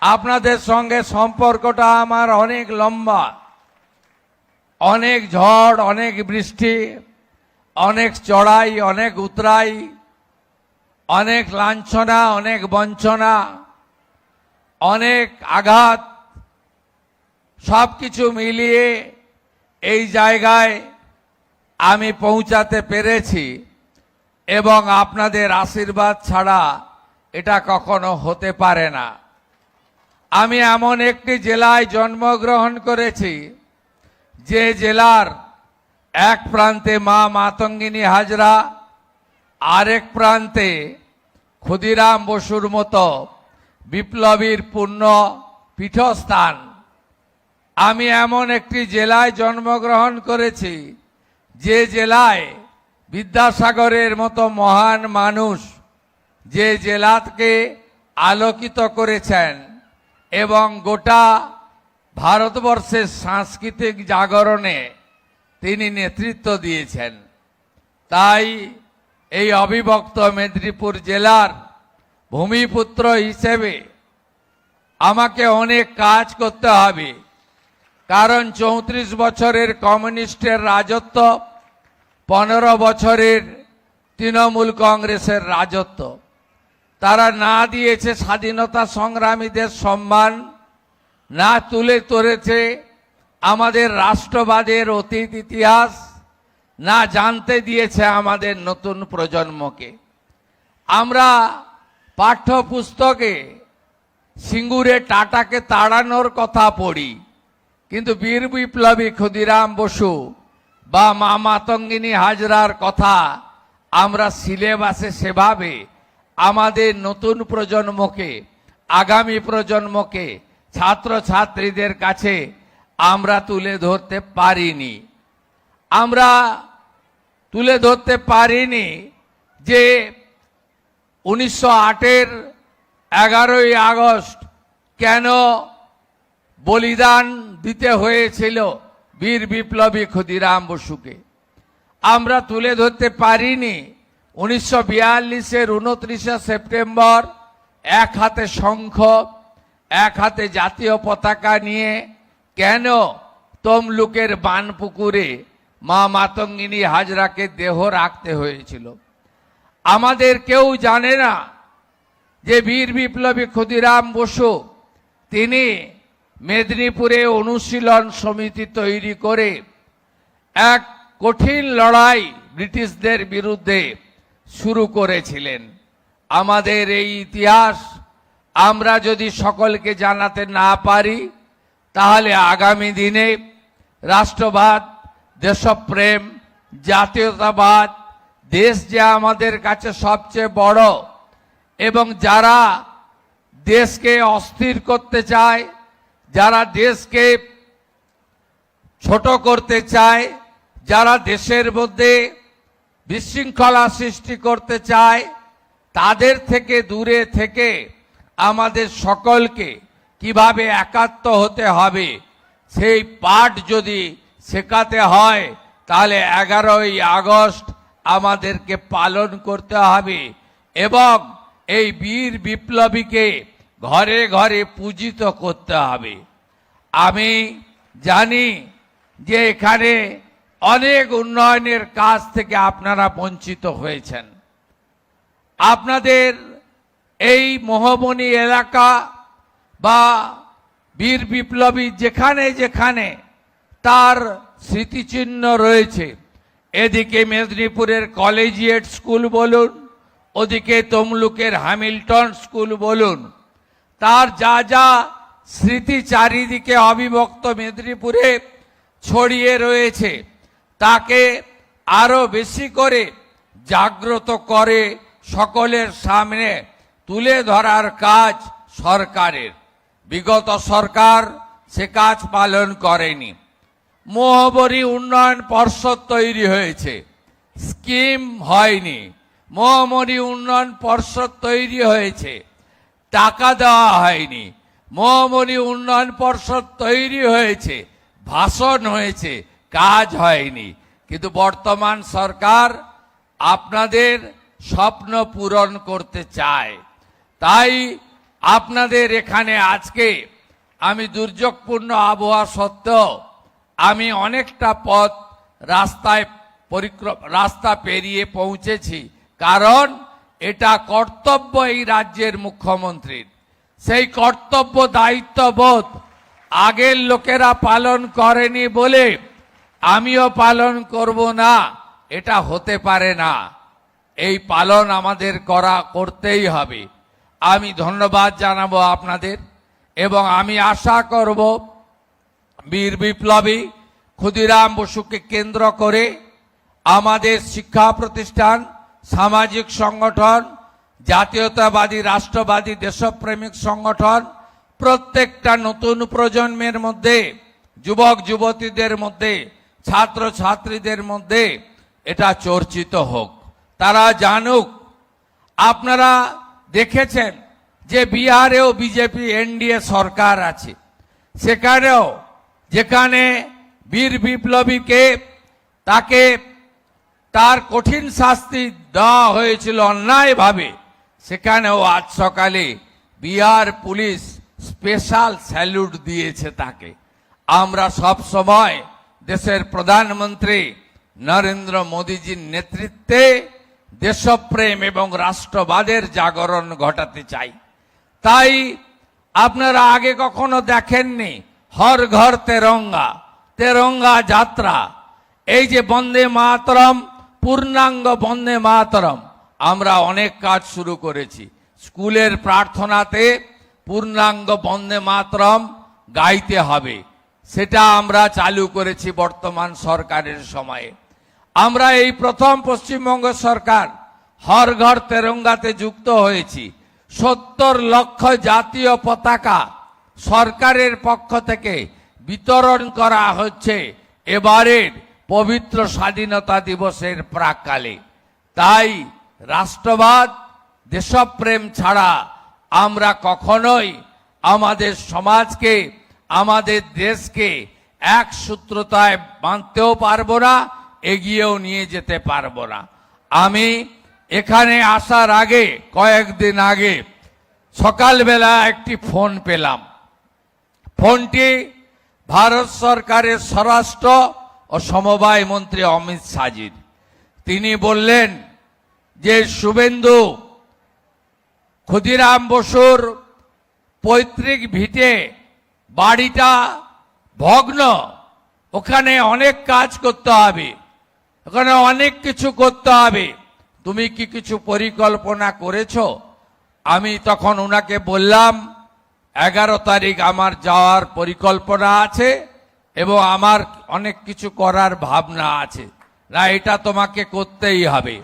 আপনাদের সঙ্গে সম্পর্কটা আমার অনেক লম্বা, অনেক ঝড়, অনেক বৃষ্টি, অনেক চড়াই, অনেক উতরাই, অনেক লাঞ্ছনা, অনেক বঞ্চনা, অনেক আঘাত, সবকিছু মিলিয়ে এই জায়গায় আমি পৌঁছাতে পেরেছি এবং আপনাদের আশীর্বাদ ছাড়া এটা কখনো হতে পারে না। আমি এমন একটি জেলায় জন্মগ্রহণ করেছি যে জেলার এক প্রান্তে মা মাতঙ্গিনী হাজরা, আরেক প্রান্তে ক্ষুদিরাম বসুর মতো বিপ্লবীর পুণ্য পীঠস্থান। আমি এমন একটি জেলায় জন্মগ্রহণ করেছি যে জেলায় বিদ্যাসাগরের মতো মহান মানুষ যে জেলাকে আলোকিত করেছেন এবং গোটা ভারতবর্ষের সাংস্কৃতিক জাগরণে তিনি নেতৃত্ব দিয়েছেন। তাই এই অবিভক্ত মেদিনীপুর জেলার ভূমিপুত্র হিসেবে আমাকে অনেক কাজ করতে হবে, কারণ 34 বছরের কমিউনিস্টের রাজত্ব, 15 বছরের তৃণমূল কংগ্রেসের রাজত্ব, তারা না দিয়েছে স্বাধীনতা সংগ্রামীদের সম্মান, না তুলে ধরেছে আমাদের রাষ্ট্রবাদের অতীত ইতিহাস, না জানতে দিয়েছে আমাদের নতুন প্রজন্মকে। আমরা পাঠ্যপুস্তকে সিঙ্গুরে টাটাকে তাড়ানোর কথা পড়ি, কিন্তু বীর বিপ্লবী ক্ষুদিরাম বসু বা মা মাতঙ্গিনী হাজরার কথা আমরা সিলেবাসে সেভাবে আমাদের নতুন প্রজন্মকে, আগামী প্রজন্মকে, ছাত্রছাত্রীদের কাছে আমরা তুলে ধরতে পারিনি। আমরা তুলে ধরতে পারিনি যে 1908-এর 11ই আগস্ট কেন বলিদান দিতে হয়েছিল বীর বিপ্লবী ক্ষুদিরাম বসুকে। আমরা তুলে ধরতে পারিনি 1942-এর 29শে সেপ্টেম্বর এক হাতে শঙ্খ, এক হাতে জাতীয় পতাকা নিয়ে কেন তমলুকের বানপুকুরে মা মাতঙ্গিনী হাজরাকে দেহ রাখতে হয়েছিল। আমাদের কেউ জানে না যে বীর বিপ্লবী ক্ষুদিরাম বসু তিনি মেদিনীপুরে অনুশীলন সমিতি তৈরি করে এক কঠিন লড়াই ব্রিটিশদের বিরুদ্ধে শুরু করেছিলেন। আমাদের এই ইতিহাস আমরা যদি সকলকে জানাতে না পারি, তাহলে আগামী দিনে রাষ্ট্রবাদ, দেশপ্রেম, জাতীয়তাবাদ, দেশ যে আমাদের কাছে সবচেয়ে বড় এবং যারা দেশকে অস্থির করতে চায়, যারা দেশকে ছোট করতে চায়, যারা দেশের মধ্যে বিশৃঙ্খলা সৃষ্টি করতে চায়, তাদের থেকে দূরে থেকে আমাদের সকলকে কিভাবে একাত্ম হতে হবে সেই পাঠ যদি শেখাতে হয়, তাহলে 11ই আগস্ট আমাদেরকে পালন করতে হবে এবং এই বীর বিপ্লবীকে ঘরে ঘরে পূজিত করতে হবে। আমি জানি যে এখানে অনেক উন্নয়নের কাজ থেকে আপনারা বঞ্চিত হয়েছেন। আপনাদের এই মহবনী এলাকা বা বীর বিপ্লবী যেখানে যেখানে তার স্মৃতিচিহ্ন রয়েছে, এদিকে মেদিনীপুরের কলেজিয়েট স্কুল বলুন, ওদিকে তমলুকের হ্যামিল্টন স্কুল বলুন, তার যা যা স্মৃতি চারিদিকে অবিভক্ত মেদিনীপুরে ছড়িয়ে রয়েছে, তাকে আরো বেশি করে জাগ্রত করে সকলের সামনে তুলে ধরার কাজ সরকারের। বিগত সরকার সে কাজ পালন করেনি। মহবনী উন্নয়ন পর্ষদ তৈরি হয়েছে, স্কিম হয়নি। মহবনী উন্নয়ন পর্ষদ তৈরি হয়েছে, টাকা দেওয়া হয়নি। মহবনী উন্নয়ন পর্ষদ তৈরি হয়েছে, ভাষণ হয়েছে, কাজ হয়নি। কিন্তু বর্তমান সরকার আপনাদের স্বপ্ন পূরণ করতে চায়। তাই আপনাদের এখানে আজকে আমি দুর্যোগপূর্ণ আবহাওয়া সত্ত্বেও আমি অনেকটা পথ রাস্তা পেরিয়ে পৌঁছেছি, কারণ এটা কর্তব্য এই রাজ্যের মুখ্যমন্ত্রীর। সেই কর্তব্য দায়িত্ববোধ আগের লোকেরা পালন করেনি বলে আমিও পালন করব না, এটা হতে পারে না। এই পালন আমাদের করতেই হবে। আমি ধন্যবাদ জানাবো আপনাদের, এবং আমি আশা করব বীর বিপ্লবী ক্ষুদিরাম বসুকে কেন্দ্র করে আমাদের শিক্ষা প্রতিষ্ঠান, সামাজিক সংগঠন, জাতীয়তাবাদী রাষ্ট্রবাদী দেশপ্রেমিক সংগঠন প্রত্যেকটা নতুন প্রজন্মের মধ্যে, যুবক যুবতীদের মধ্যে, ছাত্র ছাত্রীদের মধ্যে এটা চর্চিত হোক, তারা জানুক। আপনারা দেখেছেন যে বিহারেও বিজেপি এনডিএ সরকার আছে, সেখানেও যেখানে বীর বিপ্লবীকে তার কঠিন শাস্তি দেওয়া হয়েছিল অন্যায়ভাবে, সেখানেও আজ সকালে বিহার পুলিশ স্পেশাল স্যালুট দিয়েছে তাকে। আমরা সব সময় দেশের প্রধানমন্ত্রী নরেন্দ্র মোদীজির নেতৃত্বে দেশপ্রেম এবং রাষ্ট্রবাদের জাগরণ ঘটাতে চাই। তাই আপনারা আগে কখনো দেখেননি হর ঘর তেরঙ্গা, তেরঙ্গা যাত্রা, এই যে বন্দে মাতরম, পূর্ণাঙ্গ বন্দে মাতরম, আমরা অনেক কাজ শুরু করেছি। স্কুলের প্রার্থনাতে পূর্ণাঙ্গ বন্দে মাতরম গাইতে হবে, সেটা আমরা চালু করেছি বর্তমান সরকারের সময়ে। আমরা এই প্রথম পশ্চিমবঙ্গ সরকার হর ঘর তেরঙ্গাতে যুক্ত হয়েছি। 70 লক্ষ জাতীয় পতাকা সরকারের পক্ষ থেকে বিতরণ করা হচ্ছে এবারের পবিত্র স্বাধীনতা দিবসের প্রাক্কালে। তাই রাষ্ট্রবাদ, দেশপ্রেম ছাড়া আমরা কখনোই আমাদের সমাজকে, আমাদের দেশকে এক সূত্রতায় বাঁধতেও পারবো না, এগিয়েও নিয়ে যেতে পারবো না। আমি এখানে আসার আগে, কয়েকদিন আগে সকালবেলা একটি ফোন পেলাম। ফোনটি ভারত সরকারের স্বরাষ্ট্র ও সমবায় মন্ত্রী অমিত শাহজির। তিনি বললেন যে শুভেন্দু, ক্ষুদিরাম বসুর পৈতৃক ভিটে বাড়িটা ভগ্ন, ওখানে অনেক কাজ করতে হবে, ওখানে অনেক কিছু করতে হবে, তুমি কি কিছু পরিকল্পনা করেছো? আমি তখন ওনাকে বললাম 11 তারিখ আমার যাওয়ার পরিকল্পনা আছে এবং আমার অনেক কিছু করার ভাবনা আছে। না, এটা তোমাকে করতেই হবে।